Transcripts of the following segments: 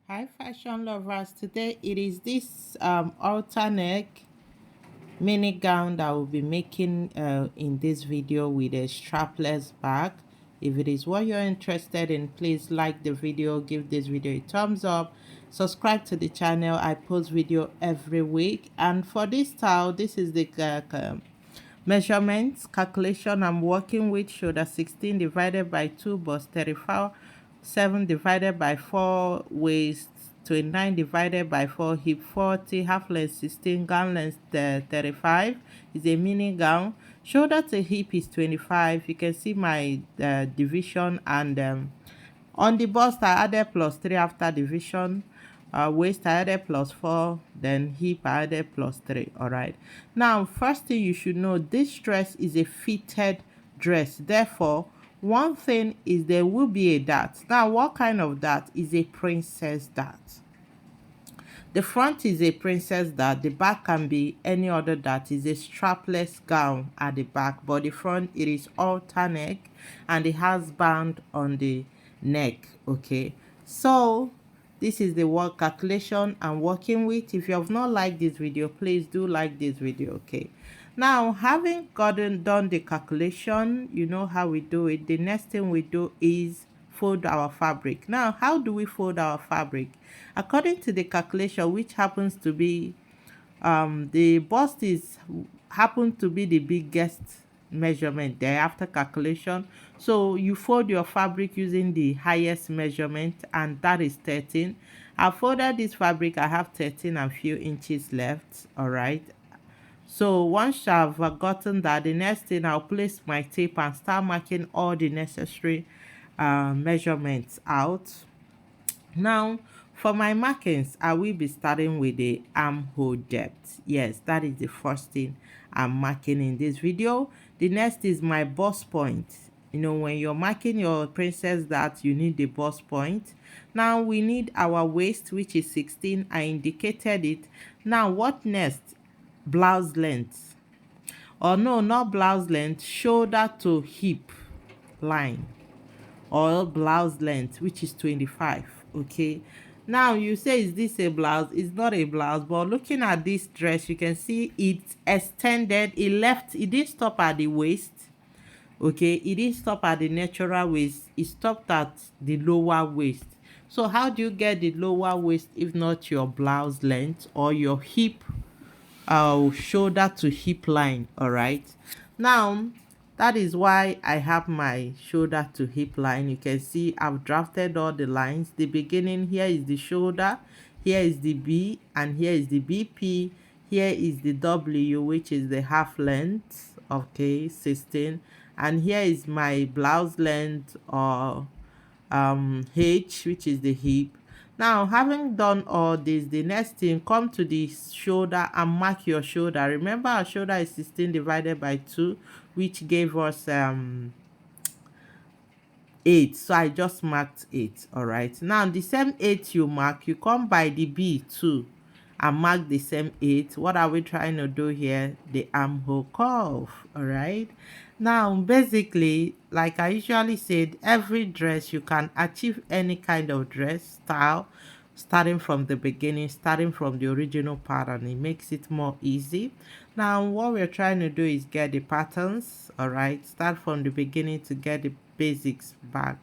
Hi fashion lovers, today it is this alter neck mini gown that I will be making in this video with a strapless bag. If it is what you're interested in, please like the video, give this video a thumbs up, subscribe to the channel. I post video every week, and for this style, this is the measurements calculation I'm working with. Shoulder 16 divided by 2, bust 34, 7 divided by 4, waist 29 divided by 4, hip 40, half length 16, gown length 35. Is a mini gown. Shoulder to hip is 25. You can see my division, and on the bust I added plus 3 after division. Waist I added plus 4, then hip I added plus 3. All right, now first thing you should know, this dress is a fitted dress, therefore one thing is there will be a dart. Now what kind of dart? Is a princess dart. The front is a princess dart, the back can be any other dart. Is a strapless gown at the back, but the front it is alter neck and it has band on the neck. Okay, so this is the work calculation I'm working with. If you have not liked this video, please do like this video. Okay, now having done the calculation, you know how we do it. The next thing we do is fold our fabric. Now how do we fold our fabric? According to the calculation, which happens to be the bust is happen to be the biggest measurement there after calculation, so you fold your fabric using the highest measurement, and that is 13. I folded this fabric, I have 13 and few inches left. All right, so once I've gotten that, the next thing I'll place my tape and start marking all the necessary measurements out. Now, for my markings, I will be starting with the armhole depth. Yes, that is the first thing I'm marking in this video. The next is my bust point. You know, when you're marking your princess dart, you need the bust point. Now, we need our waist, which is 16. I indicated it. Now, what next? Blouse length. Or no, not blouse length, shoulder to hip line, or blouse length, which is 25. Okay, now you say, is this a blouse? It's not a blouse, but looking at this dress, you can see it's extended. It didn't stop at the waist. Okay, it didn't stop at the natural waist, it stopped at the lower waist. So how do you get the lower waist if not your blouse length or your hip shoulder to hip line? All right, now that is why I have my shoulder to hip line. You can see I've drafted all the lines. The beginning here is the shoulder, here is the B, and here is the BP, here is the W, which is the half length. Okay, 16, and here is my blouse length, or H, which is the hip. Now, having done all this, the next thing, come to the shoulder and mark your shoulder. Remember, our shoulder is 16 divided by 2, which gave us 8. So I just marked 8. All right, now the same 8 you mark, you come by the B too and mark the same 8. What are we trying to do here? The armhole curve. All right, now basically, like I usually said, every dress you can achieve any kind of dress style starting from the beginning, starting from the original pattern. It makes it more easy. Now what we're trying to do is get the patterns. All right, start from the beginning to get the basics back.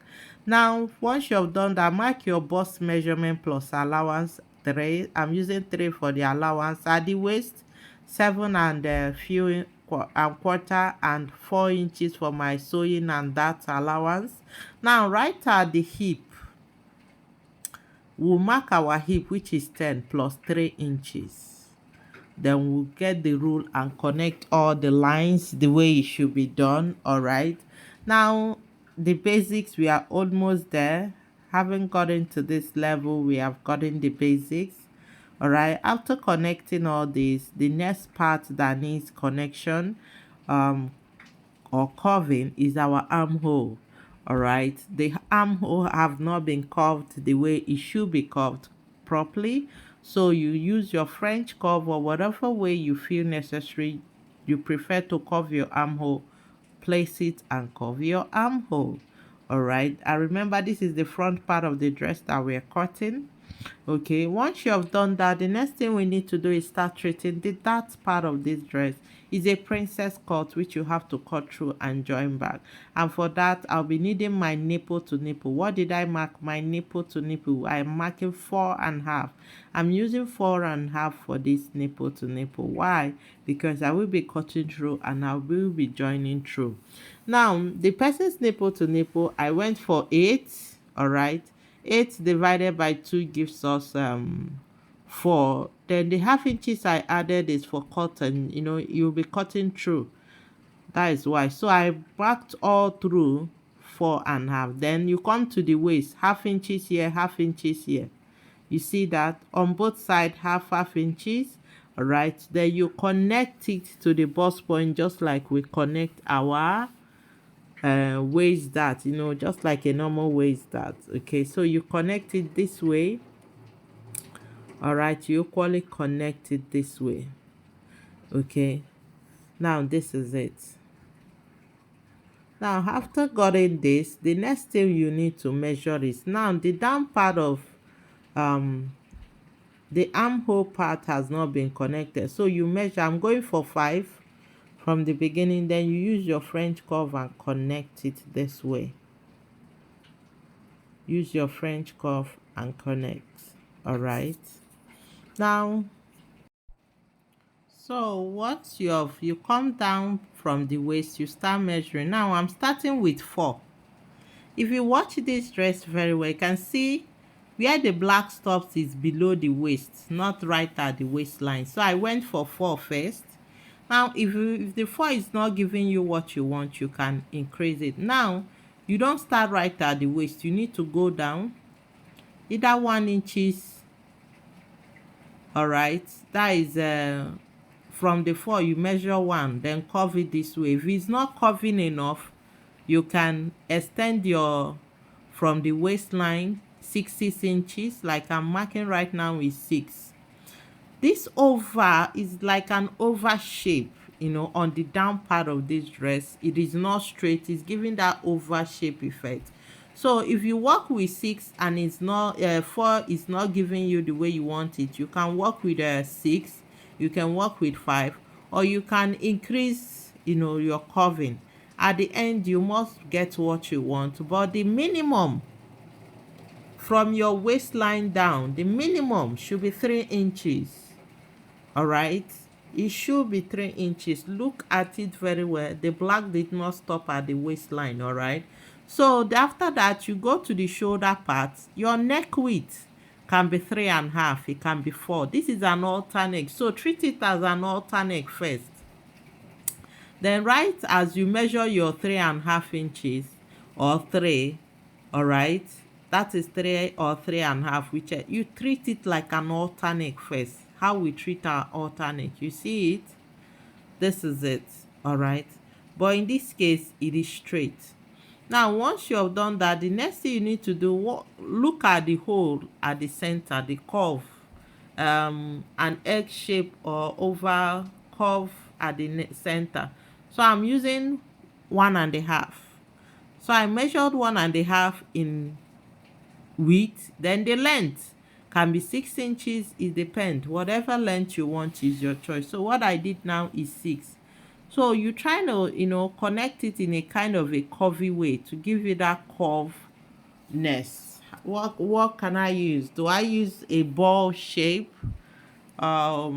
Now once you have done that, mark your bust measurement plus allowance 3. I'm using 3 for the allowance. At the waist, 7 and few and quarter, and 4 inches for my sewing and that allowance. Now right at the hip, we'll mark our hip, which is 10 plus 3 inches. Then we'll get the rule and connect all the lines the way it should be done. All right, now the basics, we are almost there. Having gotten to this level, we have gotten the basics. All right, after connecting all this, the next part that needs connection or curving is our armhole. All right, the armhole have not been curved the way it should be curved properly, so you use your French curve or whatever way you feel necessary you prefer to curve your armhole. Place it and curve your armhole. All right, and remember, this is the front part of the dress that we're cutting. Okay, once you have done that, the next thing we need to do is start treating that part of this dress. Is a princess cut, which you have to cut through and join back. And for that, I'll be needing my nipple to nipple. What did I mark? My nipple to nipple. I'm marking 4.5. I'm using 4.5 for this nipple to nipple. Why? Because I will be cutting through and I will be joining through. Now, the person's nipple to nipple, I went for 8. All right, 8 divided by 2 gives us 4. Then the half inches I added is for cotton. You'll be cutting through. That is why. So I marked all through 4.5. Then you come to the waist, half inches here, half inches here. You see that on both sides, half inches. All right, then you connect it to the bust point, just like we connect our waist dart, just like a normal waist dart. Okay, so you connect it this way. All right, you equally connect it this way. Okay, now this is it. Now after getting this, the next thing you need to measure is now the down part of the armhole part has not been connected, so you measure. I'm going for 5 from the beginning, then you use your French curve and connect it this way. Use your French curve and connect. All right, now so once you come down from the waist, you start measuring. Now I'm starting with 4. If you watch this dress very well, you can see where the black stops is below the waist, not right at the waistline. So I went for 4 first. Now if the 4 is not giving you what you want, you can increase it. Now you don't start right at the waist. You need to go down either 1 inches. All right, that is from the 4 you measure 1, then curve it this way. If it's not curving enough, you can extend your from the waistline 6 inches, like I'm marking right now is 6. This oval is like an oval shape, on the down part of this dress. It is not straight, it's giving that oval shape effect. So if you work with 6 and it's not 4 is not giving you the way you want it, you can work with 6, you can work with 5, or you can increase your curving. At the end, you must get what you want, but the minimum from your waistline down, the minimum should be 3 inches. All right, it should be 3 inches. Look at it very well. The black did not stop at the waistline. All right, so after that, you go to the shoulder part. Your neck width can be 3.5, it can be 4. This is an alternate, so treat it as an alternate first. Then right as you measure your 3.5 inches or 3, all right, that is 3 or 3.5, which you treat it like an alternate first. How we treat our alternate, you see it, this is it. All right, but in this case it is straight. Now once you have done that, the next thing you need to do, look at the hole at the center, the curve, an egg shape or oval curve at the center. So I'm using 1.5. So I measured 1.5 in width. Then the length can be 6 inches. It depends. Whatever length you want is your choice. So what I did now is 6. So you try to connect it in a kind of a curvy way to give you that curveness. What can I use? Do I use a ball shape, a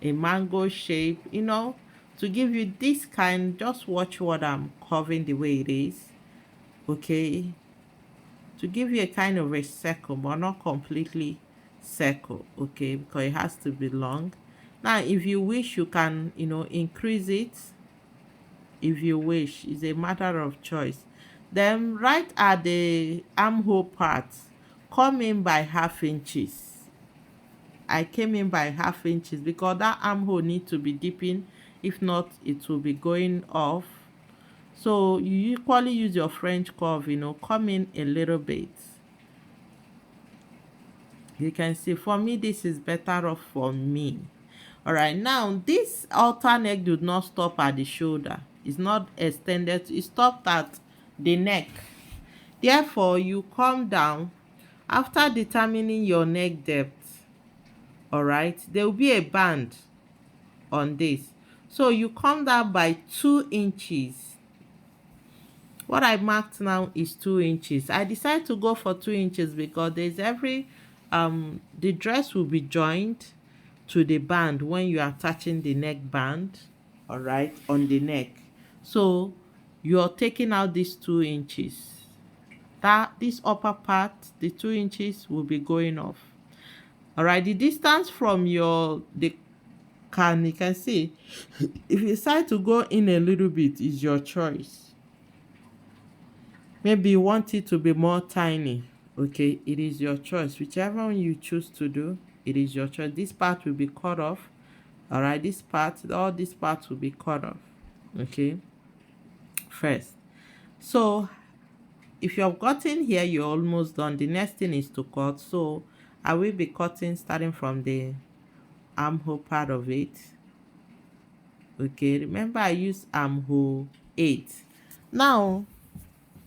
mango shape, to give you this kind? Just watch what I'm curving the way it is. Okay, to give you a kind of a circle, but not completely circle. Okay, because it has to be long. Now if you wish, you can increase it. If you wish, it's a matter of choice. Then right at the armhole part, come in by half inches. I came in by half inches because that armhole need to be dipping. If not, it will be going off. So you equally use your French curve, come in a little bit. You can see, for me, this is better off for me. All right, now this outer neck do not stop at the shoulder. It's not extended. It stopped at the neck. Therefore, you come down after determining your neck depth. All right, there will be a band on this. So you come down by 2 inches. What I marked now is 2 inches. I decided to go for 2 inches because there's every the dress will be joined to the band when you are attaching the neck band, all right, on the neck. So you're taking out these 2 inches. That this upper part, the 2 inches will be going off. All right, the distance from the can, you can see, if you decide to go in a little bit, is your choice. Maybe you want it to be more tiny. Okay, it is your choice. Whichever one you choose to do, it is your choice. This part will be cut off. All right, this part, all these parts will be cut off. Okay, first. So if you have gotten here, you're almost done. The next thing is to cut. So I will be cutting starting from the armhole part of it. Okay, remember I use armhole 8. Now,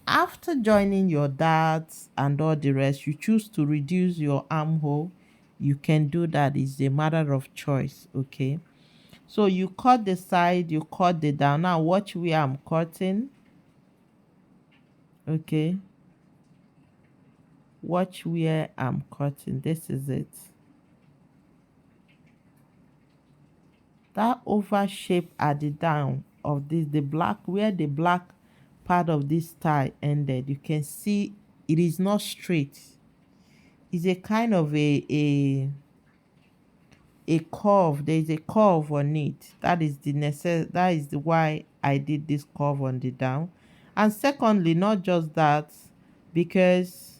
after joining your darts and all the rest, you choose to reduce your armhole. You can do that. It's a matter of choice. Okay, so you cut the side, you cut the down. Now watch where I'm cutting. Okay, watch where I'm cutting. This is it. That oval shape at the down of this, the black, where the black part of this tie ended, you can see it is not straight. It's a kind of a curve. There is a curve on it. That is that is the why I did this curve on the down. And secondly, not just that, because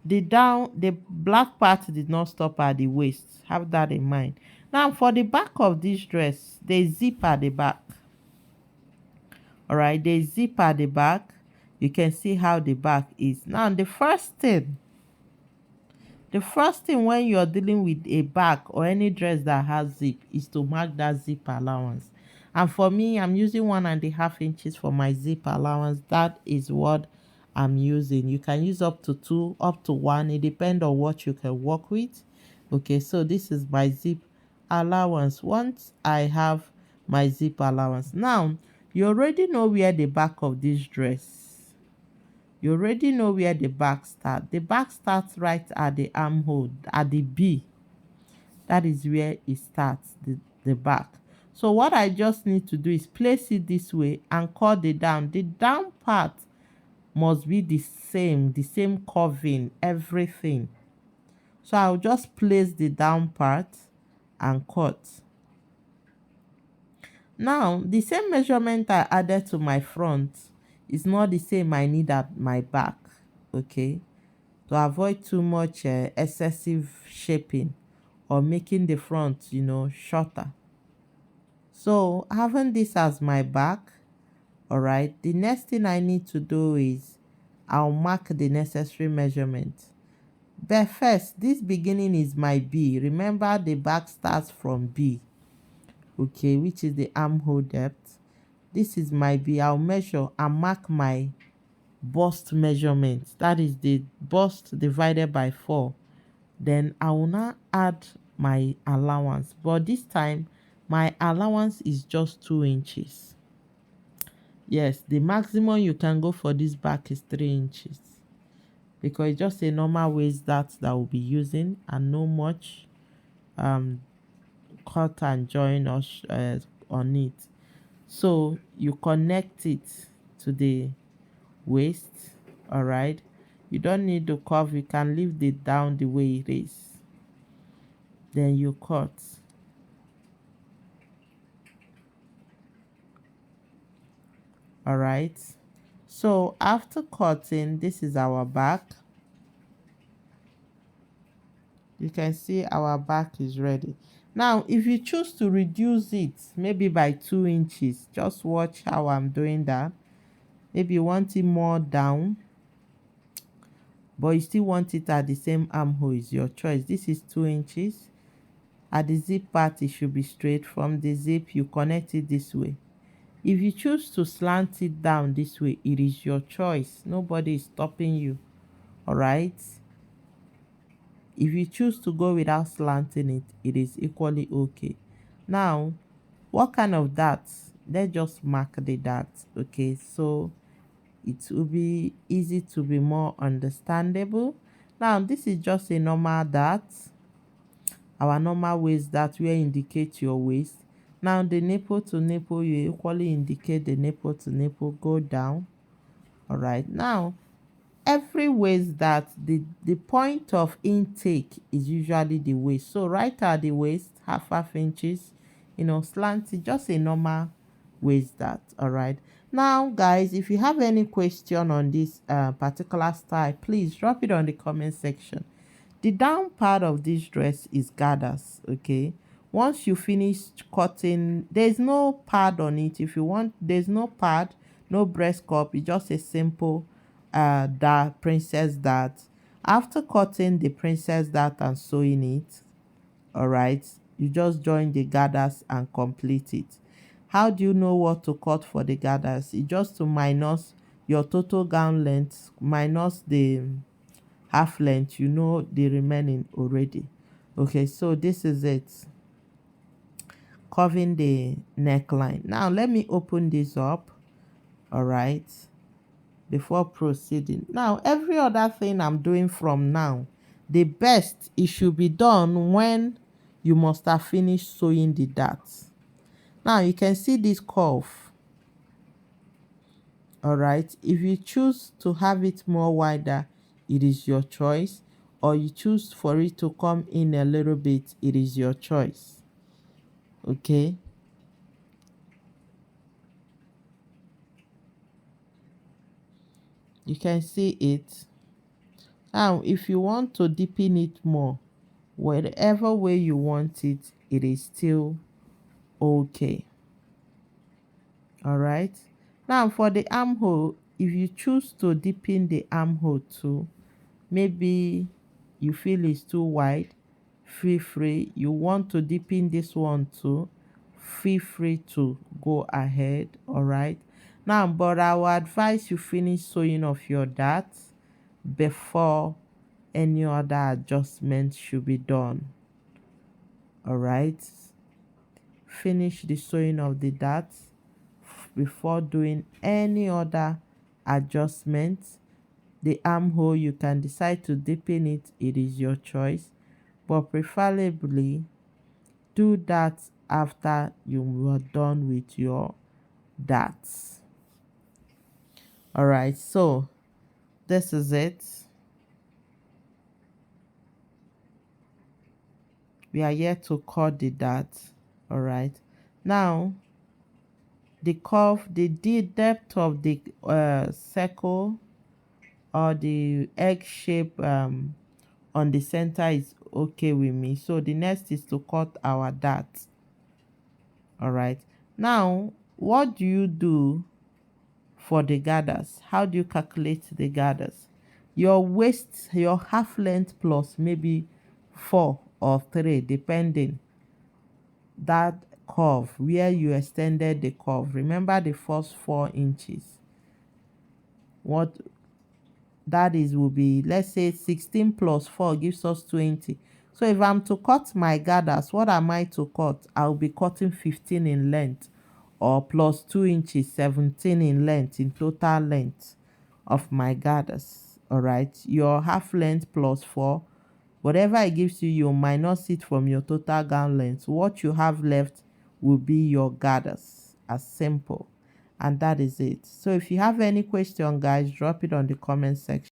the black part did not stop at the waist. Have that in mind. Now for the back of this dress, they zip at the back. All right, they zip at the back. You can see how the back is. Now the first thing when you're dealing with a bag or any dress that has zip is to mark that zip allowance. And for me, I'm using 1.5 inches for my zip allowance. That is what I'm using. You can use up to 2, up to 1. It depends on what you can work with. Okay, so this is my zip allowance. Once I have my zip allowance, now you already know where the back of this dress, you already know where the back starts. The back starts right at the armhole, at the B. That is where it starts, the back. So what I just need to do is place it this way and cut the down. The down part must be the same curving, everything. So I'll just place the down part and cut. Now, the same measurement I added to my front is not the same I need at my back. Okay, to avoid too much excessive shaping or making the front, shorter. So having this as my back, all right, the next thing I need to do is I'll mark the necessary measurement. But first, this beginning is my B. Remember, the back starts from B, okay, which is the armhole depth. This is my B. I'll measure and mark my bust measurement. That is the bust divided by 4. Then I will now add my allowance, but this time my allowance is just 2 inches. Yes, the maximum you can go for this back is 3 inches, because it's just a normal waist that will be using, and no much cut and join on it. So you connect it to the waist. All right, you don't need to curve, you can leave it down the way it is. Then you cut. All right, so after cutting, this is our back. You can see our back is ready. Now if you choose to reduce it maybe by 2 inches, just watch how I'm doing that. Maybe you want it more down, but you still want it at the same armhole, is your choice. This is 2 inches. At the zip part, it should be straight. From the zip, you connect it this way. If you choose to slant it down this way, it is your choice. Nobody is stopping you. All right. If you choose to go without slanting it, it is equally okay. Now, what kind of darts? Let's just mark the darts. Okay, so it will be easy to be more understandable. Now, this is just a normal dart, our normal waist dart where indicate your waist. Now, the nipple to nipple, you equally indicate the nipple to nipple, go down. All right, now every waist that the point of intake is usually the waist. So right at the waist, half inches, slanted, just a normal waist that. All right. Now, guys, if you have any question on this particular style, please drop it on the comment section. The down part of this dress is gathers. Okay. Once you finish cutting, there's no pad on it. If you want, there's no pad, no breast cup. It's just a simple that princess dart. After cutting the princess dart and sewing it, all right, you just join the gathers and complete it. How do you know what to cut for the gathers? It's just to minus your total gown length minus the half length, you know the remaining already. Okay, so this is it, covering the neckline. Now let me open this up. All right, before proceeding. Now, every other thing I'm doing from now, the best it should be done when you must have finished sewing the darts. Now, you can see this curve. All right. If you choose to have it more wider, it is your choice. Or you choose for it to come in a little bit, it is your choice. Okay. You can see it. Now, if you want to deepen it more, whatever way you want it, it is still okay. All right. Now for the armhole, if you choose to deepen the armhole too, maybe you feel it's too wide, feel free. You want to deepen this one too, feel free to go ahead. All right. Now, but I will advise you finish sewing off your darts before any other adjustment should be done. All right. Finish the sewing of the darts before doing any other adjustments. The armhole, you can decide to deepen it, it is your choice, but preferably do that after you are done with your darts. All right, so this is it. We are yet to cut the dart. All right, now the curve, the depth of the circle or the egg shape on the center is okay with me. So the next is to cut our dart. All right, now what do you do for the gathers? How do you calculate the gathers? Your waist, your half length plus maybe 4 or 3 depending, that curve where you extended the curve, remember the first 4 inches, what that is will be, let's say 16 plus 4 gives us 20. So if I'm to cut my gathers, what am I to cut? I'll be cutting 15 in length, or plus 2 inches, 17 in length, in total length of my gathers. All right, your half length plus 4, whatever it gives you, you minus it from your total gown length. What you have left will be your gathers. As simple, and that is it. So if you have any question, guys, drop it on the comment section.